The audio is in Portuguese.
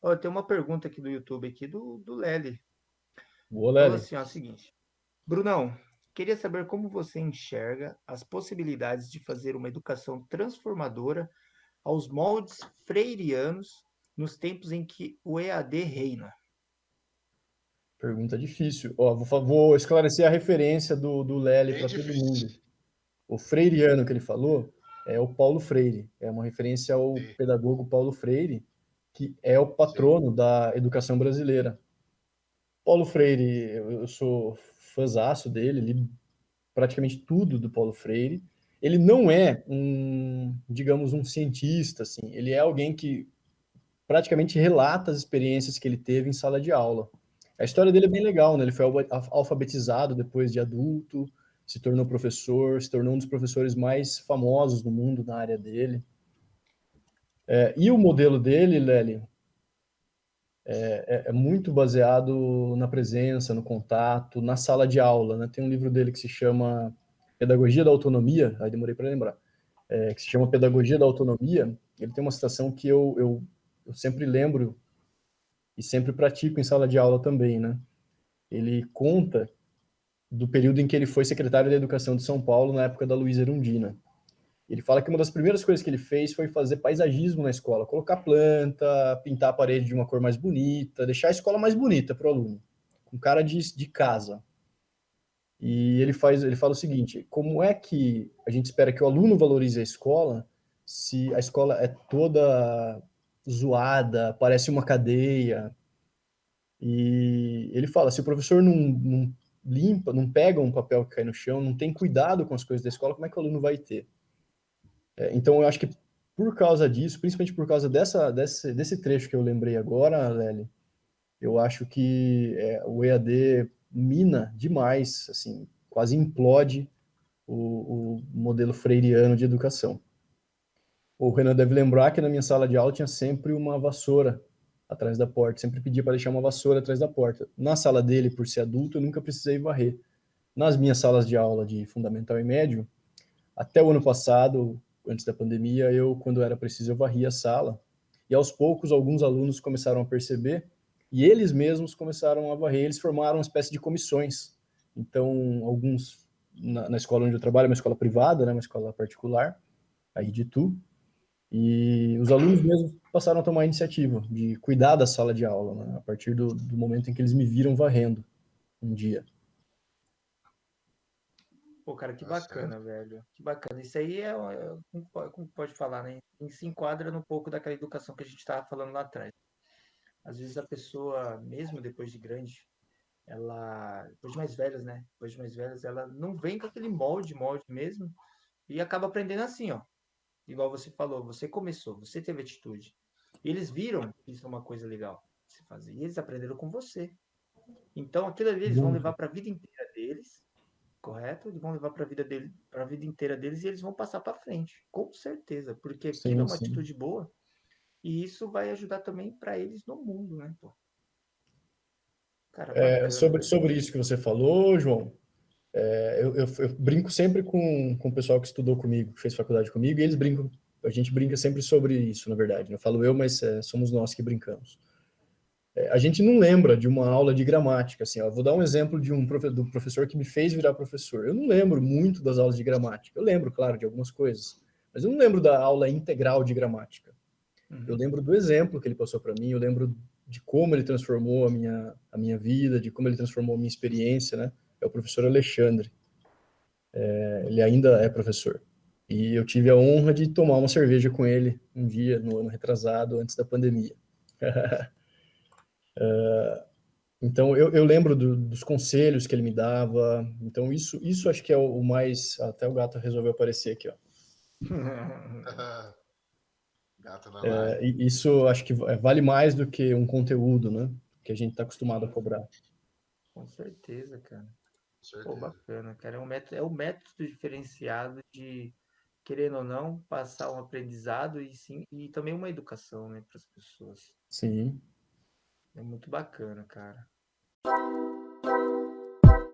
Ó, tem uma pergunta aqui do YouTube, aqui do Lely. Boa, Falou Lely. assim, ó, o seguinte. Brunão, queria saber como você enxerga as possibilidades de fazer uma educação transformadora aos moldes freirianos nos tempos em que o EAD reina. Pergunta difícil. Ó, vou esclarecer a referência do Lely Bem para todo difícil. mundo. O freiriano que ele falou é o Paulo Freire. É uma referência ao Sim, pedagogo Paulo Freire, que é o sim. patrono da educação brasileira. Paulo Freire, eu sou fãzaço dele, li praticamente tudo do Paulo Freire. Ele não é um, digamos, um cientista, assim. Ele é alguém que praticamente relata as experiências que ele teve em sala de aula. A história dele é bem legal, né? Ele foi alfabetizado depois de adulto, se tornou professor, se tornou um dos professores mais famosos do mundo na área dele. E o modelo dele, Lely, é muito baseado na presença, no contato, na sala de aula, né? Tem um livro dele que se chama Pedagogia da Autonomia, aí demorei para lembrar, que se chama Pedagogia da Autonomia. Ele tem uma citação que eu sempre lembro e sempre pratico em sala de aula também, né? Ele conta do período em que ele foi secretário da Educação de São Paulo, na época da Luísa Erundina. Ele fala que uma das primeiras coisas que ele fez foi fazer paisagismo na escola, colocar planta, pintar a parede de uma cor mais bonita, deixar a escola mais bonita para o aluno, com cara de casa. E ele fala o seguinte: como é que a gente espera que o aluno valorize a escola se a escola é toda zoada, parece uma cadeia? E ele fala, se o professor não limpa, não pega um papel que cai no chão, não tem cuidado com as coisas da escola, como é que o aluno vai ter? Então, eu acho que por causa disso, principalmente por causa desse trecho que eu lembrei agora, Lely, eu acho que o EAD mina demais, assim, quase implode o modelo freiriano de educação. O Renan deve lembrar que na minha sala de aula tinha sempre uma vassoura atrás da porta, sempre pedia para deixar uma vassoura atrás da porta. Na sala dele, por ser adulto, eu nunca precisei varrer. Nas minhas salas de aula de fundamental e médio, até o ano passado, antes da pandemia, quando era preciso, eu varria a sala. E aos poucos, alguns alunos começaram a perceber e eles mesmos começaram a varrer. Eles formaram uma espécie de comissões. Então, alguns, na escola onde eu trabalho, é uma escola privada, né, uma escola particular, aí de Itu, e os alunos mesmos passaram a tomar a iniciativa de cuidar da sala de aula, né, a partir do momento em que eles me viram varrendo um dia. Pô, cara, que Tá certo. bacana, velho. Que bacana. Isso aí como pode falar, né? Se enquadra no pouco daquela educação que a gente estava falando lá atrás. Às vezes a pessoa, mesmo depois de grande, depois de mais velhas, né? Depois de mais velhas, ela não vem com aquele molde mesmo, e acaba aprendendo assim, ó. Igual você falou, você começou, você teve atitude. E eles viram que isso é uma coisa legal de se fazer. E eles aprenderam com você. Então, aquilo ali eles vão levar Muito. para a vida inteira deles, correto? Eles vão levar para a vida dele, para a vida inteira deles e eles vão passar para frente, com certeza, porque aquilo é Sim, uma sim. atitude boa e isso vai ajudar também para eles no mundo, né, pô? Cara, bacana, velho. Sobre isso que você falou, João, eu brinco sempre com o pessoal que estudou comigo, que fez faculdade comigo, e eles brincam, a gente brinca sempre sobre isso, na verdade. Não falo eu, mas somos nós que brincamos. A gente não lembra de uma aula de gramática, assim, ó, vou dar um exemplo do professor que me fez virar professor. Eu não lembro muito das aulas de gramática. Eu lembro, claro, de algumas coisas, mas eu não lembro da aula integral de gramática. Eu Uhum. lembro do exemplo que ele passou para mim, eu lembro de como ele transformou a minha vida, de como ele transformou a minha experiência, né? É o professor Alexandre. Ele ainda é professor. E eu tive a honra de tomar uma cerveja com ele um dia, no ano retrasado, antes da pandemia. Então, eu lembro dos conselhos que ele me dava. Então, isso acho que é o mais. Até o gato resolveu aparecer aqui, ó. Gato na live. E isso acho que vale mais do que um conteúdo, né? Que a gente está acostumado a Sim, cobrar. com certeza, cara. Com Pô, certeza. bacana, cara. É um método diferenciado de, querendo ou não, passar um aprendizado e sim, e também uma educação, né, para as pessoas. Sim. É muito bacana, cara.